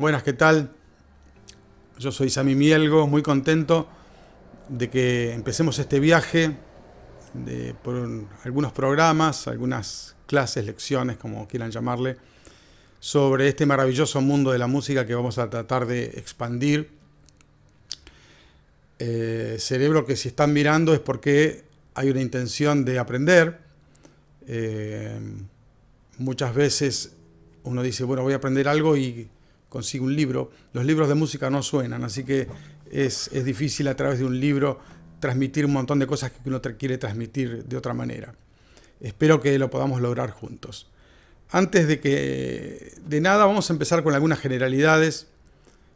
Buenas, ¿qué tal? Yo soy Sami Mielgo, muy contento de que empecemos este viaje algunos programas, algunas clases, lecciones, como quieran llamarle, sobre este maravilloso mundo de la música que vamos a tratar de expandir. Cerebro que si están mirando es porque hay una intención de aprender. Muchas veces uno dice, bueno, voy a aprender algo y consigue un libro. Los libros de música no suenan, así que es difícil a través de un libro transmitir un montón de cosas que uno quiere transmitir de otra manera. Espero que lo podamos lograr juntos. Antes de nada, vamos a empezar con algunas generalidades.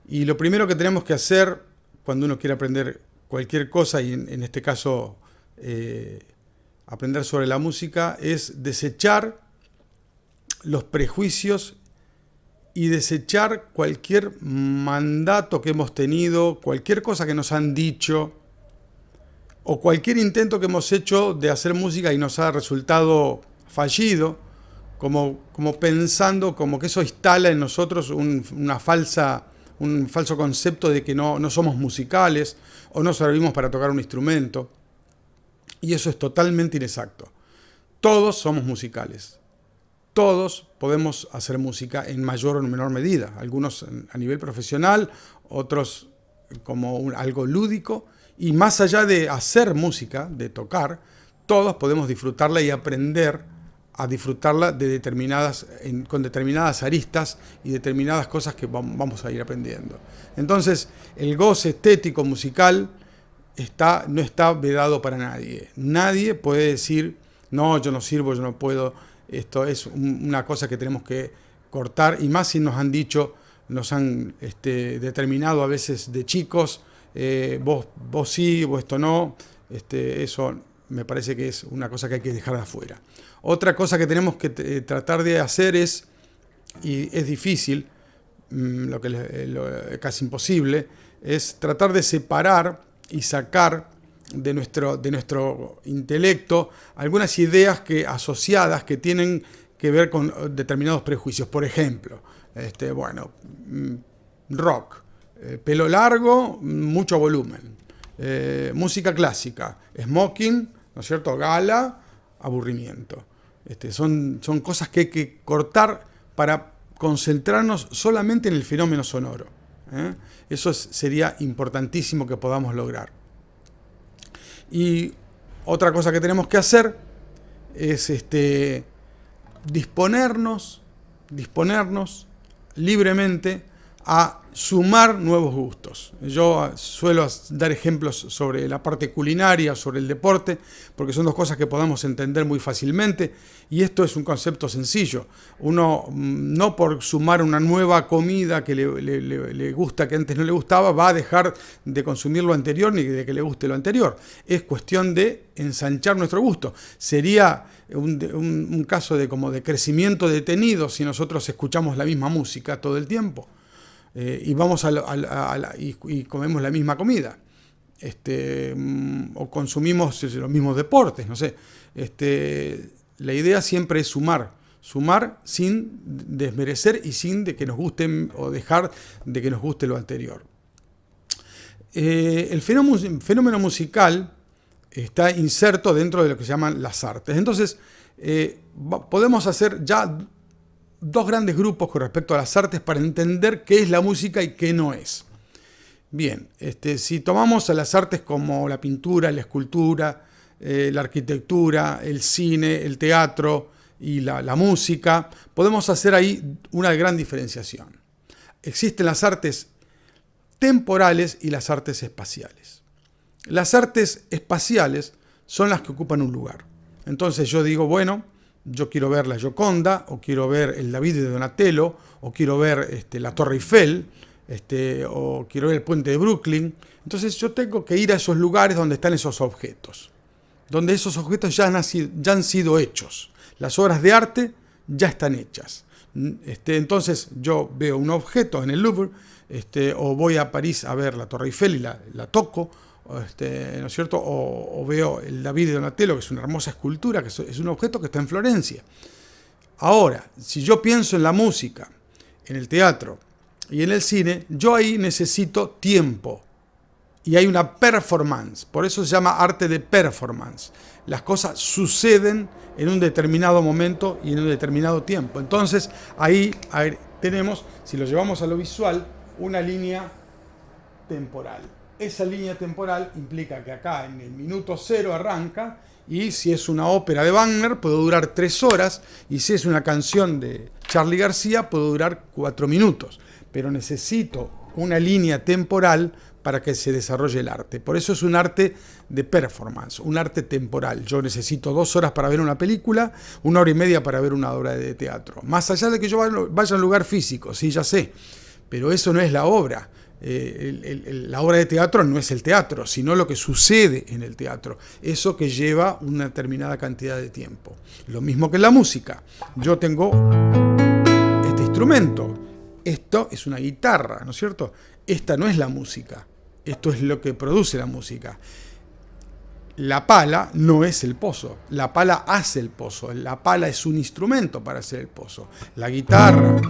Y lo primero que tenemos que hacer cuando uno quiere aprender cualquier cosa, y en este caso aprender sobre la música, es desechar los prejuicios y desechar cualquier mandato que hemos tenido, cualquier cosa que nos han dicho, o cualquier intento que hemos hecho de hacer música y nos ha resultado fallido, como pensando como que eso instala en nosotros un falso concepto de que no somos musicales o no servimos para tocar un instrumento. Y eso es totalmente inexacto. Todos somos musicales. Todos podemos hacer música en mayor o menor medida. Algunos a nivel profesional, otros como algo lúdico. Y más allá de hacer música, de tocar, todos podemos disfrutarla y aprender a disfrutarla con determinadas aristas y determinadas cosas que vamos a ir aprendiendo. Entonces, el goce estético musical no está vedado para nadie. Nadie puede decir, no, yo no sirvo, yo no puedo. Esto es una cosa que tenemos que cortar, y más si nos han dicho, nos han determinado a veces de chicos, vos sí, vos esto no. Eso me parece que es una cosa que hay que dejar de afuera. Otra cosa que tenemos que tratar de hacer y es difícil, casi imposible, es tratar de separar y sacar de nuestro intelecto algunas ideas asociadas que tienen que ver con determinados prejuicios. Por ejemplo, rock, pelo largo, mucho volumen, música clásica, smoking, ¿no es cierto?, gala, aburrimiento. Son cosas que hay que cortar para concentrarnos solamente en el fenómeno sonoro. Eso sería importantísimo que podamos lograr. Y otra cosa que tenemos que hacer es disponernos libremente a sumar nuevos gustos. Yo suelo dar ejemplos sobre la parte culinaria, sobre el deporte, porque son dos cosas que podamos entender muy fácilmente, y esto es un concepto sencillo. Uno, no por sumar una nueva comida que le gusta, que antes no le gustaba, va a dejar de consumir lo anterior ni de que le guste lo anterior. Es cuestión de ensanchar nuestro gusto. Sería un caso de crecimiento detenido si nosotros escuchamos la misma música todo el tiempo. Y vamos y comemos la misma comida, o consumimos los mismos deportes, no sé. La idea siempre es sumar sin desmerecer y sin de que nos guste o dejar de que nos guste lo anterior. El fenómeno musical está inserto dentro de lo que se llaman las artes. Entonces, podemos hacer ya dos grandes grupos con respecto a las artes para entender qué es la música y qué no es. Bien, si tomamos a las artes como la pintura, la escultura, la arquitectura, el cine, el teatro y la música, podemos hacer ahí una gran diferenciación. Existen las artes temporales y las artes espaciales. Las artes espaciales son las que ocupan un lugar. Entonces yo digo, bueno, yo quiero ver la Gioconda, o quiero ver el David de Donatello, o quiero ver la Torre Eiffel, o quiero ver el puente de Brooklyn. Entonces yo tengo que ir a esos lugares donde están esos objetos, donde esos objetos ya han sido hechos. Las obras de arte ya están hechas. Entonces yo veo un objeto en el Louvre, o voy a París a ver la Torre Eiffel y la toco, ¿no es cierto? O veo el David de Donatello, que es una hermosa escultura, que es un objeto que está en Florencia. Ahora, si yo pienso en la música, en el teatro, y en el cine, yo ahí necesito tiempo. Y hay una performance, por eso se llama arte de performance. Las cosas suceden en un determinado momento y en un determinado tiempo. Entonces ahí tenemos, si lo llevamos a lo visual, una línea temporal. Esa línea temporal implica que acá en el minuto 0 arranca, y si es una ópera de Wagner puede durar 3 horas, y si es una canción de Charly García puede durar 4 minutos. Pero necesito una línea temporal para que se desarrolle el arte. Por eso es un arte de performance, un arte temporal. Yo necesito 2 horas para ver una película, 1 hora y media para ver una obra de teatro. Más allá de que yo vaya a un lugar físico, sí, ya sé, pero eso no es la obra. La obra de teatro no es el teatro, sino lo que sucede en el teatro. Eso que lleva una determinada cantidad de tiempo. Lo mismo que en la música. Yo tengo este instrumento. Esto es una guitarra, ¿no es cierto? Esta no es la música. Esto es lo que produce la música. La pala no es el pozo. La pala hace el pozo. La pala es un instrumento para hacer el pozo. La guitarra,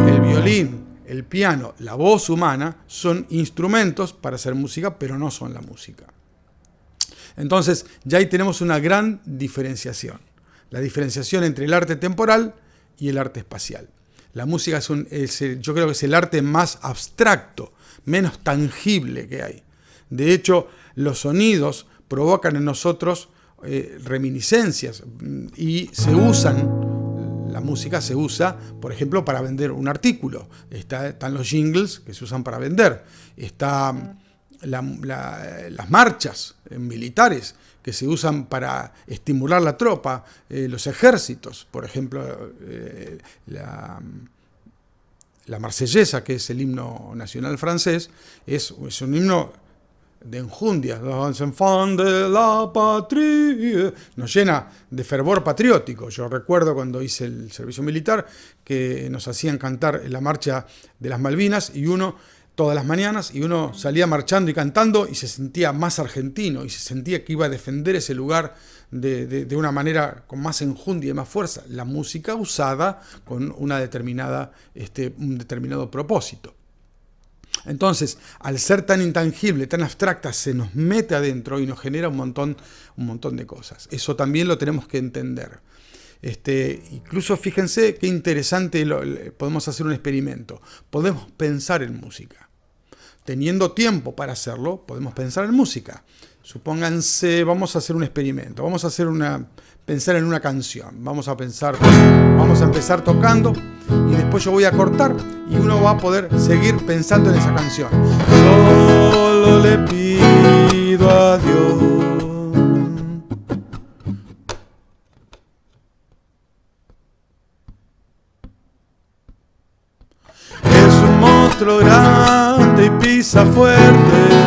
el violín, el piano, la voz humana son instrumentos para hacer música, pero no son la música. Entonces, ya ahí tenemos una gran diferenciación. La diferenciación entre el arte temporal y el arte espacial. La música yo creo que es el arte más abstracto, menos tangible que hay. De hecho, los sonidos provocan en nosotros reminiscencias y se usan, la música se usa, por ejemplo, para vender un artículo. Están los jingles que se usan para vender. Están las marchas militares que se usan para estimular la tropa, los ejércitos, por ejemplo, la Marsellesa, que es el himno nacional francés, es un himno de enjundia, los enfants de la patrie, nos llena de fervor patriótico. Yo recuerdo cuando hice el servicio militar que nos hacían cantar la marcha de las Malvinas todas las mañanas, y uno salía marchando y cantando y se sentía más argentino y se sentía que iba a defender ese lugar de una manera con más enjundia y más fuerza. La música usada con un determinado propósito. Entonces, al ser tan intangible, tan abstracta, se nos mete adentro y nos genera un montón de cosas. Eso también lo tenemos que entender. Incluso fíjense qué interesante, podemos hacer un experimento. Podemos pensar en música. Teniendo tiempo para hacerlo, podemos pensar en música. Supónganse, vamos a hacer un experimento. Vamos a pensar en una canción. Vamos a empezar tocando y después yo voy a cortar y uno va a poder seguir pensando en esa canción. Solo le pido a Dios. Es un monstruo grande y pisa fuerte.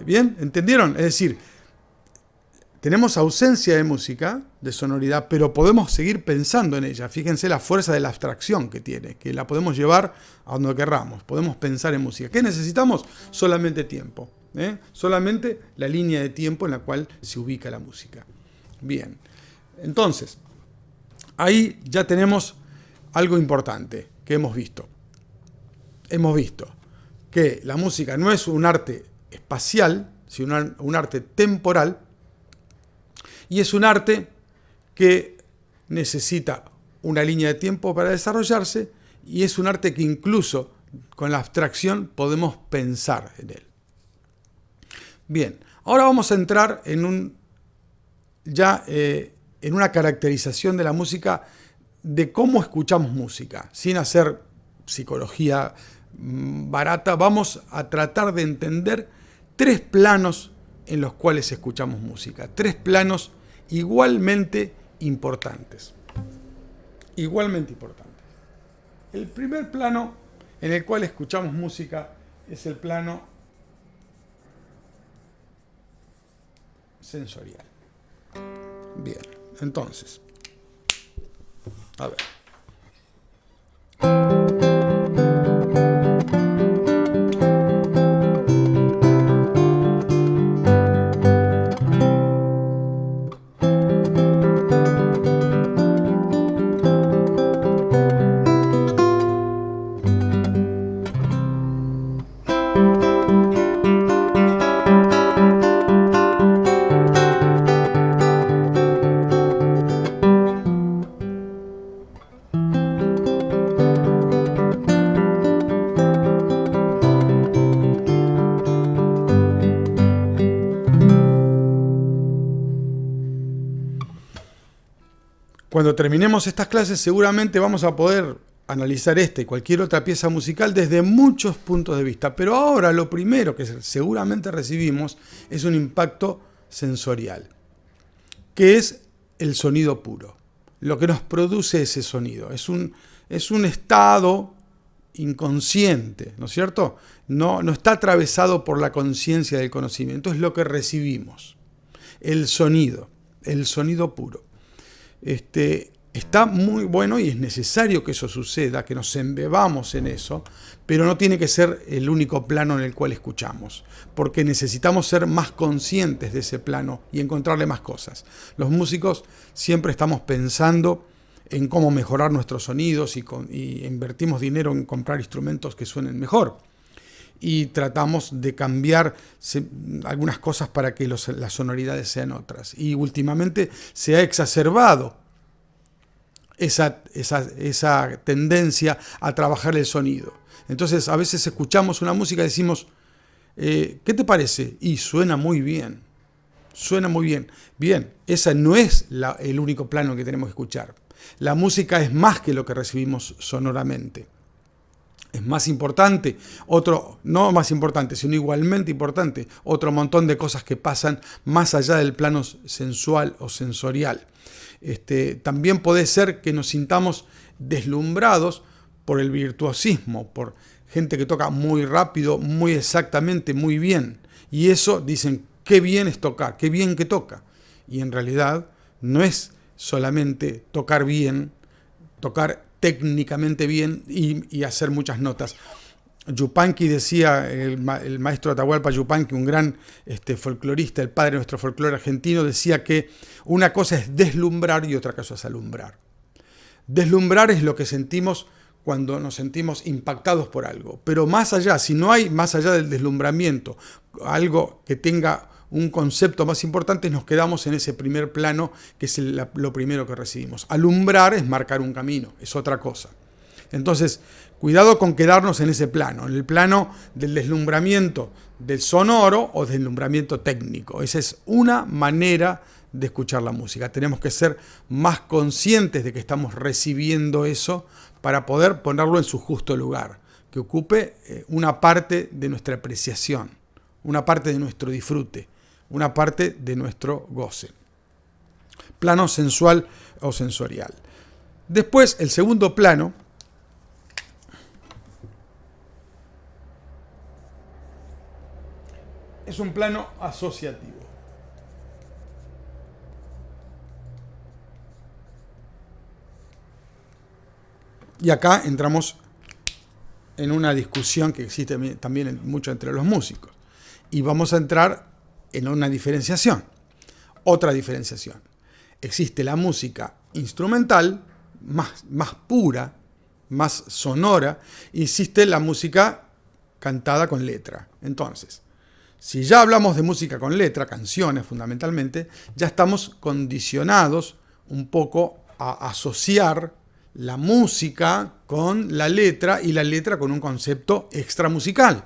¿Bien? ¿Entendieron? Es decir, tenemos ausencia de música, de sonoridad, pero podemos seguir pensando en ella. Fíjense la fuerza de la abstracción que tiene, que la podemos llevar a donde querramos. Podemos pensar en música. ¿Qué necesitamos? Solamente tiempo. Solamente la línea de tiempo en la cual se ubica la música. Bien. Entonces, ahí ya tenemos algo importante que hemos visto. Hemos visto que la música no es un arte espacial, sino un arte temporal, y es un arte que necesita una línea de tiempo para desarrollarse, y es un arte que incluso con la abstracción podemos pensar en él. Bien, ahora vamos a entrar en una caracterización de la música, de cómo escuchamos música, sin hacer psicología barata. Vamos a tratar de entender 3 planos en los cuales escuchamos música. 3 planos igualmente importantes. Igualmente importantes. El primer plano en el cual escuchamos música es el plano sensorial. Bien, entonces, a ver. Cuando terminemos estas clases seguramente vamos a poder analizar esta y cualquier otra pieza musical desde muchos puntos de vista. Pero ahora lo primero que seguramente recibimos es un impacto sensorial, que es el sonido puro. Lo que nos produce ese sonido. Es un estado inconsciente, ¿no es cierto? No está atravesado por la conciencia del conocimiento, es lo que recibimos. El sonido puro. Está muy bueno y es necesario que eso suceda, que nos embebamos en eso, pero no tiene que ser el único plano en el cual escuchamos, porque necesitamos ser más conscientes de ese plano y encontrarle más cosas. Los músicos siempre estamos pensando en cómo mejorar nuestros sonidos y invertimos dinero en comprar instrumentos que suenen mejor. Y tratamos de cambiar algunas cosas para que las sonoridades sean otras. Y últimamente se ha exacerbado esa tendencia a trabajar el sonido. Entonces a veces escuchamos una música y decimos, ¿qué te parece? Y suena muy bien. Suena muy bien. Bien, ese no es el único plano que tenemos que escuchar. La música es más que lo que recibimos sonoramente. Es más importante, no más importante, sino igualmente importante, otro montón de cosas que pasan más allá del plano sensual o sensorial. También puede ser que nos sintamos deslumbrados por el virtuosismo, por gente que toca muy rápido, muy exactamente, muy bien. Y eso dicen, qué bien es tocar, qué bien que toca. Y en realidad no es solamente tocar bien, tocar técnicamente bien y hacer muchas notas. Yupanqui decía, el maestro Atahualpa Yupanqui, un gran folclorista, el padre de nuestro folclore argentino, decía que una cosa es deslumbrar y otra cosa es alumbrar. Deslumbrar es lo que sentimos cuando nos sentimos impactados por algo, pero más allá, si no hay más allá del deslumbramiento, algo que tenga un concepto más importante, nos quedamos en ese primer plano, que es lo primero que recibimos. Alumbrar es marcar un camino, es otra cosa. Entonces, cuidado con quedarnos en ese plano, en el plano del deslumbramiento del sonoro o deslumbramiento técnico. Esa es una manera de escuchar la música. Tenemos que ser más conscientes de que estamos recibiendo eso para poder ponerlo en su justo lugar, que ocupe una parte de nuestra apreciación, una parte de nuestro disfrute, una parte de nuestro goce. Plano sensual o sensorial. Después, el segundo plano es un plano asociativo. Y acá entramos en una discusión que existe también mucho entre los músicos. Y vamos a entrar en una diferenciación. Otra diferenciación. Existe la música instrumental, más pura, más sonora, y existe la música cantada con letra. Entonces, si ya hablamos de música con letra, canciones fundamentalmente, ya estamos condicionados un poco a asociar la música con la letra y la letra con un concepto extramusical.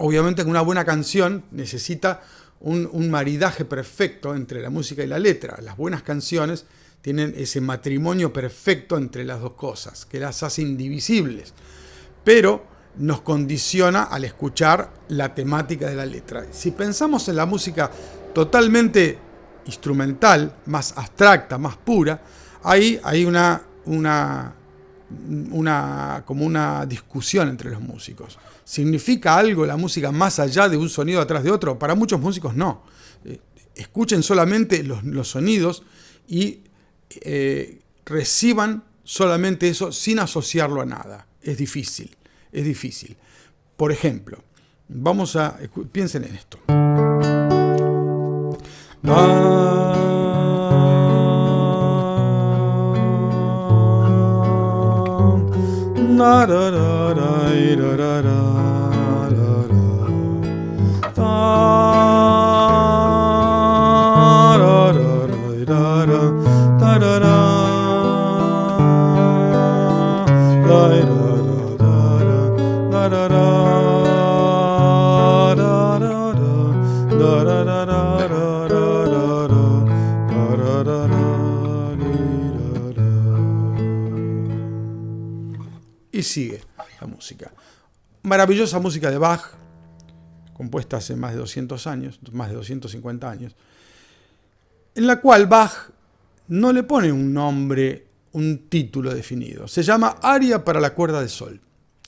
Obviamente que una buena canción necesita un maridaje perfecto entre la música y la letra. Las buenas canciones tienen ese matrimonio perfecto entre las dos cosas, que las hace indivisibles. Pero nos condiciona al escuchar la temática de la letra. Si pensamos en la música totalmente instrumental, más abstracta, más pura, ahí hay como una discusión entre los músicos. ¿Significa algo la música más allá de un sonido atrás de otro? Para muchos músicos no. Escuchen solamente los sonidos y reciban solamente eso sin asociarlo a nada. Es difícil. Por ejemplo, piensen en esto. música. Maravillosa música de Bach, compuesta hace más de 200 años, más de 250 años, en la cual Bach no le pone un nombre, un título definido. Se llama Aria para la cuerda de sol.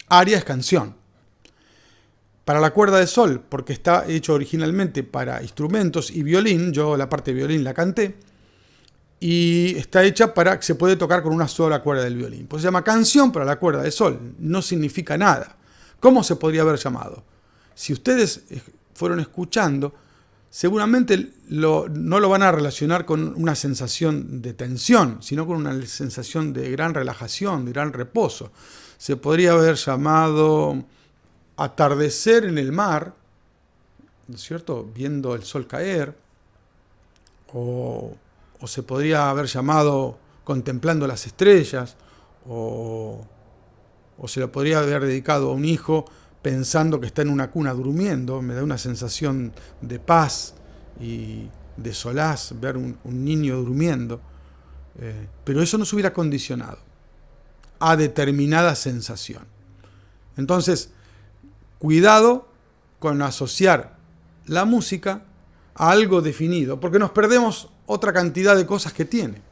Aria es canción. Para la cuerda de sol, porque está hecho originalmente para instrumentos y violín, yo la parte de violín la canté, y está hecha para que se puede tocar con una sola cuerda del violín. Pues se llama canción para la cuerda de sol, no significa nada. ¿Cómo se podría haber llamado? Si ustedes fueron escuchando, seguramente no lo van a relacionar con una sensación de tensión, sino con una sensación de gran relajación, de gran reposo. Se podría haber llamado atardecer en el mar, ¿no es cierto?, viendo el sol caer, o se podría haber llamado contemplando las estrellas, o se lo podría haber dedicado a un hijo pensando que está en una cuna durmiendo. Me da una sensación de paz y de solaz ver un niño durmiendo, pero eso nos hubiera condicionado a determinada sensación. Entonces, cuidado con asociar la música a algo definido, porque nos perdemos otra cantidad de cosas que tiene.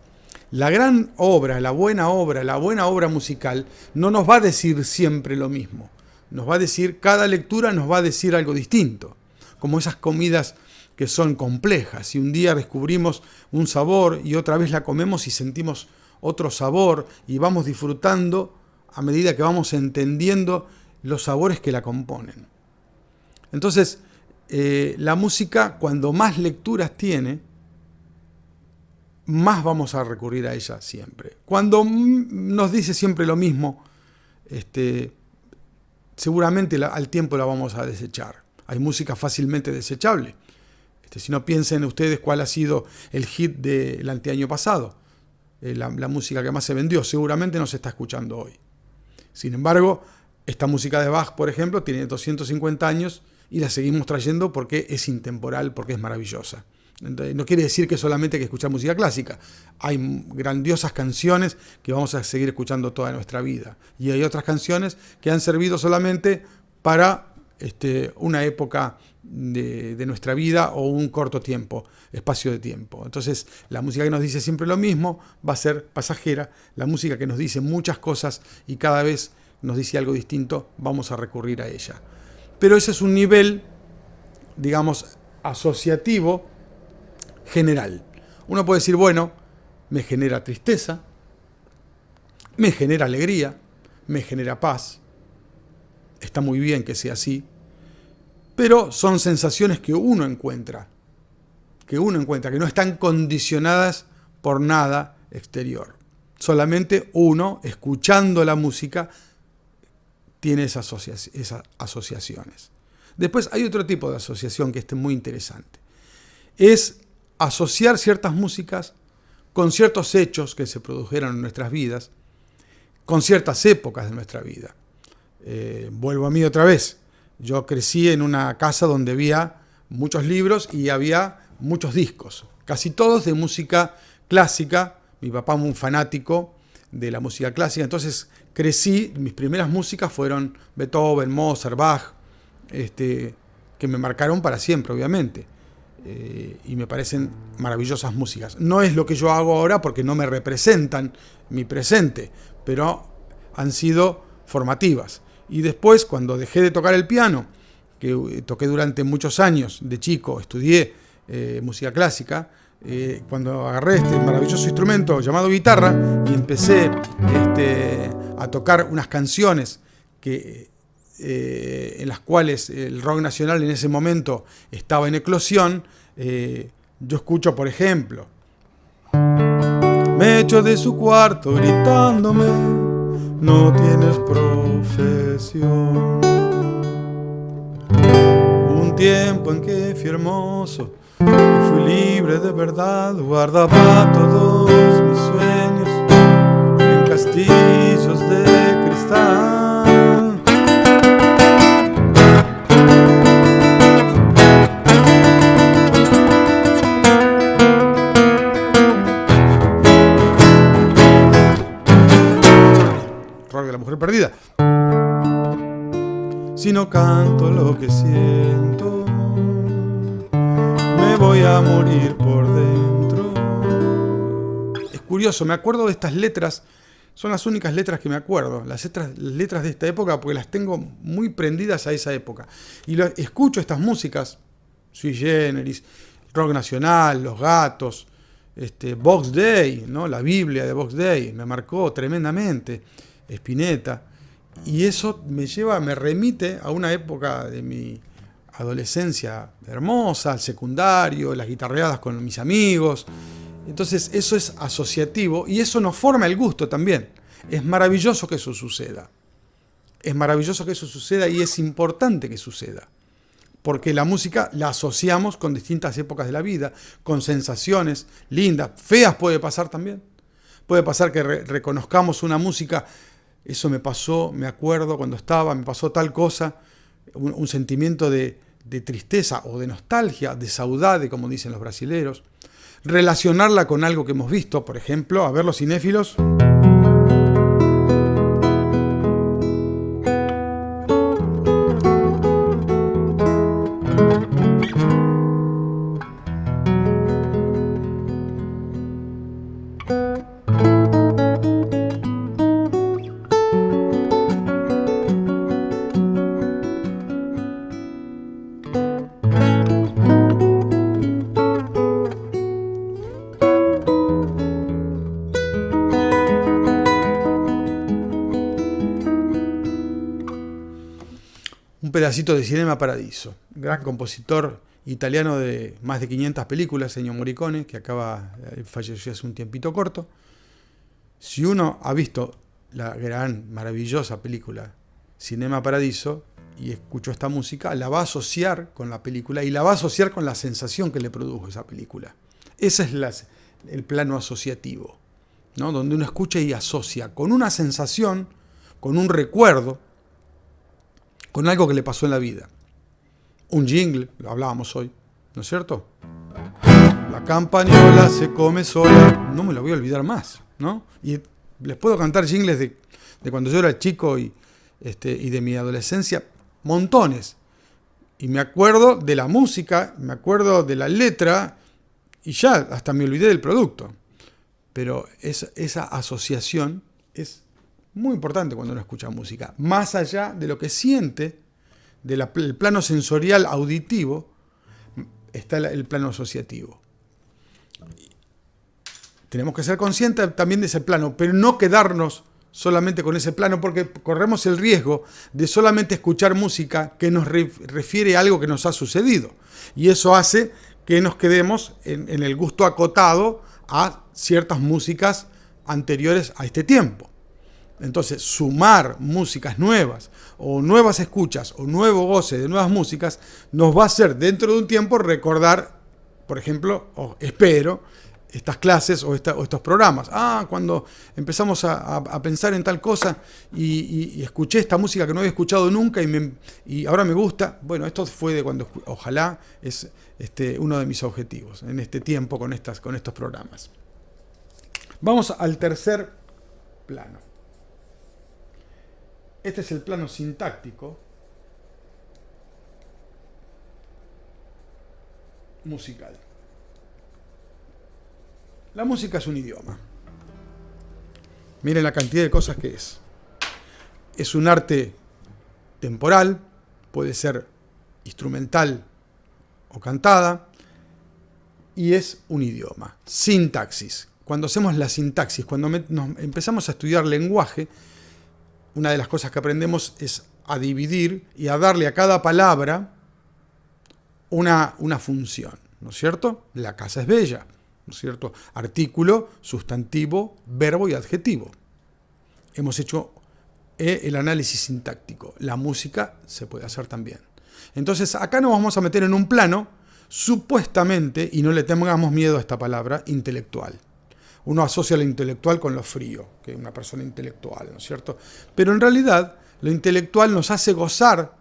La gran obra, la buena obra musical no nos va a decir siempre lo mismo. Nos va a decir, cada lectura nos va a decir algo distinto, como esas comidas que son complejas. Y un día descubrimos un sabor y otra vez la comemos y sentimos otro sabor y vamos disfrutando a medida que vamos entendiendo los sabores que la componen. Entonces, la música, cuando más lecturas tiene, más vamos a recurrir a ella siempre. Cuando nos dice siempre lo mismo, seguramente al tiempo la vamos a desechar. Hay música fácilmente desechable. Si no, piensen ustedes cuál ha sido el hit del anteaño pasado, la música que más se vendió. Seguramente no se está escuchando hoy. Sin embargo, esta música de Bach, por ejemplo, tiene 250 años y la seguimos trayendo porque es intemporal, porque es maravillosa. Entonces, no quiere decir que solamente hay que escuchar música clásica. Hay grandiosas canciones que vamos a seguir escuchando toda nuestra vida. Y hay otras canciones que han servido solamente para una época de nuestra vida o un corto tiempo, espacio de tiempo. Entonces, la música que nos dice siempre lo mismo va a ser pasajera. La música que nos dice muchas cosas y cada vez nos dice algo distinto, vamos a recurrir a ella. Pero ese es un nivel, digamos, asociativo general. Uno puede decir, bueno, me genera tristeza, me genera alegría, me genera paz. Está muy bien que sea así, pero son sensaciones que uno encuentra, que no están condicionadas por nada exterior. Solamente uno, escuchando la música, tiene esas asociaciones. Después hay otro tipo de asociación que es muy interesante. Es asociar ciertas músicas con ciertos hechos que se produjeron en nuestras vidas, con ciertas épocas de nuestra vida. Vuelvo a mí otra vez. Yo crecí en una casa donde había muchos libros y había muchos discos, casi todos de música clásica. Mi papá muy fanático de la música clásica, entonces crecí, mis primeras músicas fueron Beethoven, Mozart, Bach, que me marcaron para siempre, obviamente. Y me parecen maravillosas músicas. No es lo que yo hago ahora porque no me representan mi presente, pero han sido formativas. Y después, cuando dejé de tocar el piano, que toqué durante muchos años de chico, estudié música clásica, cuando agarré este maravilloso instrumento llamado guitarra y empecé a tocar unas canciones en las cuales el rock nacional en ese momento estaba en eclosión, yo escucho, por ejemplo, me echo de su cuarto gritándome, no tienes profesión. Un tiempo en que fui hermoso y fui libre de verdad, guardaba todos mis sueños en castillos de cristal. Rock de la mujer perdida. si no canto lo que siento, me voy a morir por dentro. Es curioso, me acuerdo de estas letras, son las únicas letras que me acuerdo, las letras de esta época, porque las tengo muy prendidas a esa época. Y escucho estas músicas, Sui Generis, rock nacional, Los Gatos, Box Day, ¿no? La Biblia de Box Day, me marcó tremendamente, Spinetta. Y eso me remite a una época de mi adolescencia hermosa, al secundario, las guitarreadas con mis amigos. Entonces eso es asociativo y eso nos forma el gusto también. Es maravilloso que eso suceda. Es maravilloso que eso suceda y es importante que suceda. Porque la música la asociamos con distintas épocas de la vida, con sensaciones lindas, feas puede pasar también. Puede pasar que reconozcamos una música, eso me pasó, me acuerdo cuando me pasó tal cosa, un sentimiento de tristeza o de nostalgia, de saudade, como dicen los brasileros. Relacionarla con algo que hemos visto, por ejemplo, a ver los cinéfilos. Un pedacito de Cinema Paradiso, gran compositor italiano de más de 500 películas, Ennio Morricone, que falleció hace un tiempito corto. Si uno ha visto la gran, maravillosa película Cinema Paradiso y escuchó esta música, la va a asociar con la película y la va a asociar con la sensación que le produjo esa película. Ese es el plano asociativo, ¿no? Donde uno escucha y asocia con una sensación, con un recuerdo, con algo que le pasó en la vida. Un jingle, lo hablábamos hoy, ¿no es cierto? La campañola se come sola, no me lo voy a olvidar más, ¿no? Y les puedo cantar jingles de cuando yo era chico y de mi adolescencia, montones. Y me acuerdo de la música, me acuerdo de la letra, y ya hasta me olvidé del producto. Pero esa asociación es muy importante cuando uno escucha música. Más allá de lo que siente, del plano sensorial auditivo, está el plano asociativo. Tenemos que ser conscientes también de ese plano, pero no quedarnos solamente con ese plano, porque corremos el riesgo de solamente escuchar música que nos refiere a algo que nos ha sucedido. Y eso hace que nos quedemos en el gusto acotado a ciertas músicas anteriores a este tiempo. Entonces, sumar músicas nuevas, o nuevas escuchas, o nuevo goce de nuevas músicas, nos va a hacer dentro de un tiempo recordar, por ejemplo, o espero, estas clases o estos programas. Cuando empezamos a pensar en tal cosa y escuché esta música que no había escuchado nunca y ahora me gusta. Bueno, esto fue de cuando, ojalá, es uno de mis objetivos en este tiempo con estos programas. Vamos al tercer plano. Este es el plano sintáctico musical. La música es un idioma. Miren la cantidad de cosas que es. Es un arte temporal, puede ser instrumental o cantada, y es un idioma. Sintaxis. Cuando hacemos la sintaxis, cuando nos empezamos a estudiar lenguaje, una de las cosas que aprendemos es a dividir y a darle a cada palabra una función, ¿no es cierto? La casa es bella, ¿no es cierto? Artículo, sustantivo, verbo y adjetivo. Hemos hecho el análisis sintáctico. La música se puede hacer también. Entonces, acá nos vamos a meter en un plano, supuestamente, y no le tengamos miedo a esta palabra, intelectual. Uno asocia lo intelectual con lo frío, que es una persona intelectual, ¿no es cierto? Pero en realidad, lo intelectual nos hace gozar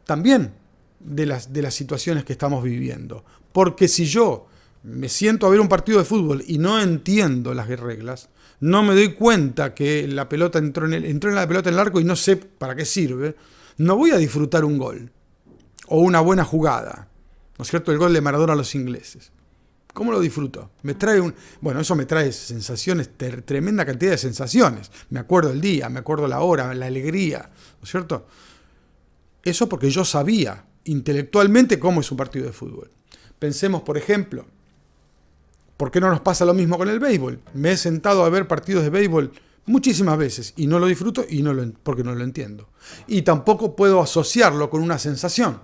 también de las situaciones que estamos viviendo. Porque si yo me siento a ver un partido de fútbol y no entiendo las reglas, no me doy cuenta que la pelota entró en la pelota en el arco y no sé para qué sirve, No voy a disfrutar un gol o una buena jugada, ¿no es cierto? El gol de Maradona a los ingleses. ¿Cómo lo disfruto? Eso me trae sensaciones, tremenda cantidad de sensaciones. Me acuerdo el día, me acuerdo la hora, la alegría, ¿no es cierto? Eso porque yo sabía intelectualmente cómo es un partido de fútbol. Pensemos, por ejemplo, ¿por qué no nos pasa lo mismo con el béisbol? Me he sentado a ver partidos de béisbol muchísimas veces y no lo disfruto porque no lo entiendo. Y tampoco puedo asociarlo con una sensación.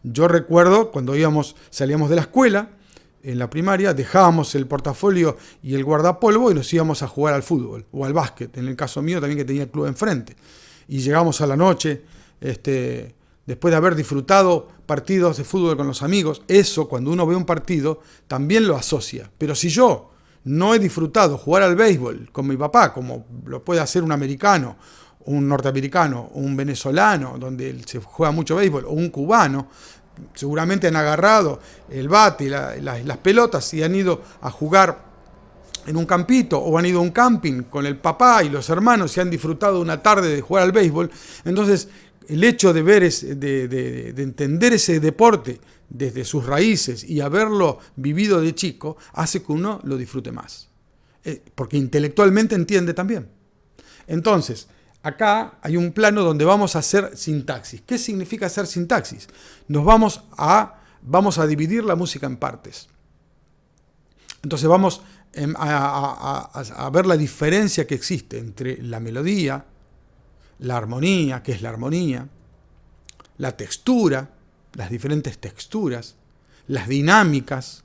Yo recuerdo cuando salíamos de la escuela, en la primaria, dejábamos el portafolio y el guardapolvo y nos íbamos a jugar al fútbol o al básquet. En el caso mío también, que tenía el club enfrente. Y llegamos a la noche, después de haber disfrutado partidos de fútbol con los amigos. Eso, cuando uno ve un partido, también lo asocia. Pero si yo no he disfrutado jugar al béisbol con mi papá, como lo puede hacer un americano, un norteamericano, un venezolano, donde se juega mucho béisbol, o un cubano, seguramente han agarrado el bate y las pelotas y han ido a jugar en un campito o han ido a un camping con el papá y los hermanos y han disfrutado una tarde de jugar al béisbol. Entonces, el hecho de ver, de entender ese deporte desde sus raíces y haberlo vivido de chico, hace que uno lo disfrute más. Porque intelectualmente entiende también. Entonces, acá hay un plano donde vamos a hacer sintaxis. ¿Qué significa hacer sintaxis? Vamos a dividir la música en partes. Entonces vamos a ver la diferencia que existe entre la melodía, la armonía, que es la armonía, la textura, las diferentes texturas, las dinámicas,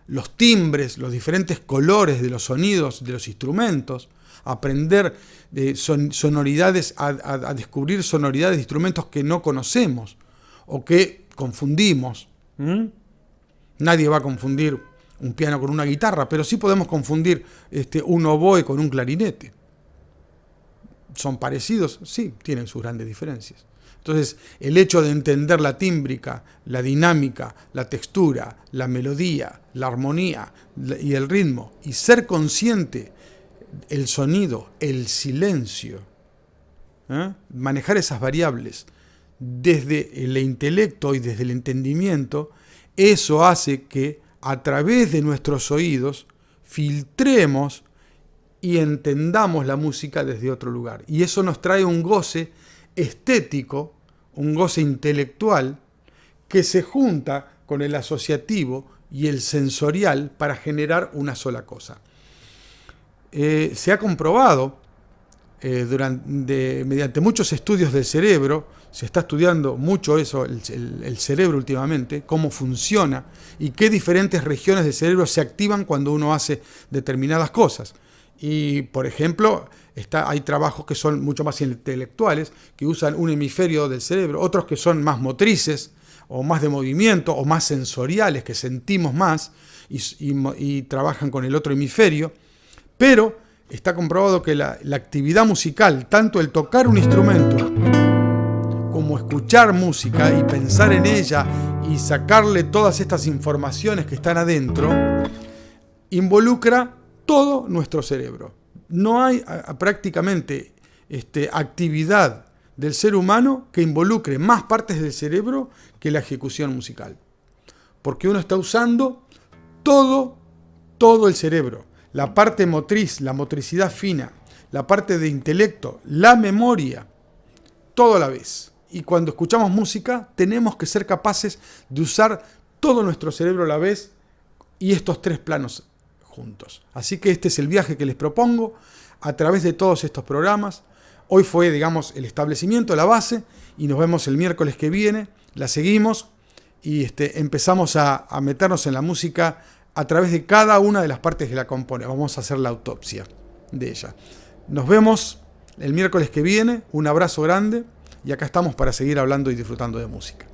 los timbres, los diferentes colores de los sonidos de los instrumentos, aprender de sonoridades, a descubrir sonoridades de instrumentos que no conocemos o que confundimos. Nadie va a confundir un piano con una guitarra, pero sí podemos confundir un oboe con un clarinete. ¿Son parecidos? Sí, tienen sus grandes diferencias. Entonces, el hecho de entender la tímbrica, la dinámica, la textura, la melodía, la armonía y el ritmo, y ser consciente el sonido, el silencio, manejar esas variables desde el intelecto y desde el entendimiento, eso hace que a través de nuestros oídos filtremos y entendamos la música desde otro lugar. Y eso nos trae un goce estético, un goce intelectual, que se junta con el asociativo y el sensorial para generar una sola cosa. Se ha comprobado mediante muchos estudios del cerebro, se está estudiando mucho eso, el cerebro últimamente, cómo funciona y qué diferentes regiones del cerebro se activan cuando uno hace determinadas cosas. Y, por ejemplo, hay trabajos que son mucho más intelectuales, que usan un hemisferio del cerebro, otros que son más motrices, o más de movimiento, o más sensoriales, que sentimos más, y trabajan con el otro hemisferio. Pero está comprobado que la actividad musical, tanto el tocar un instrumento, como escuchar música y pensar en ella, y sacarle todas estas informaciones que están adentro, involucra todo nuestro cerebro. No hay prácticamente actividad del ser humano que involucre más partes del cerebro que la ejecución musical. Porque uno está usando todo el cerebro. La parte motriz, la motricidad fina, la parte de intelecto, la memoria, todo a la vez. Y cuando escuchamos música tenemos que ser capaces de usar todo nuestro cerebro a la vez y estos tres planos juntos. Así que este es el viaje que les propongo a través de todos estos programas. Hoy fue, digamos, el establecimiento, la base, y nos vemos el miércoles que viene. La seguimos y empezamos a meternos en la música a través de cada una de las partes que la compone. Vamos a hacer la autopsia de ella. Nos vemos el miércoles que viene. Un abrazo grande y acá estamos para seguir hablando y disfrutando de música.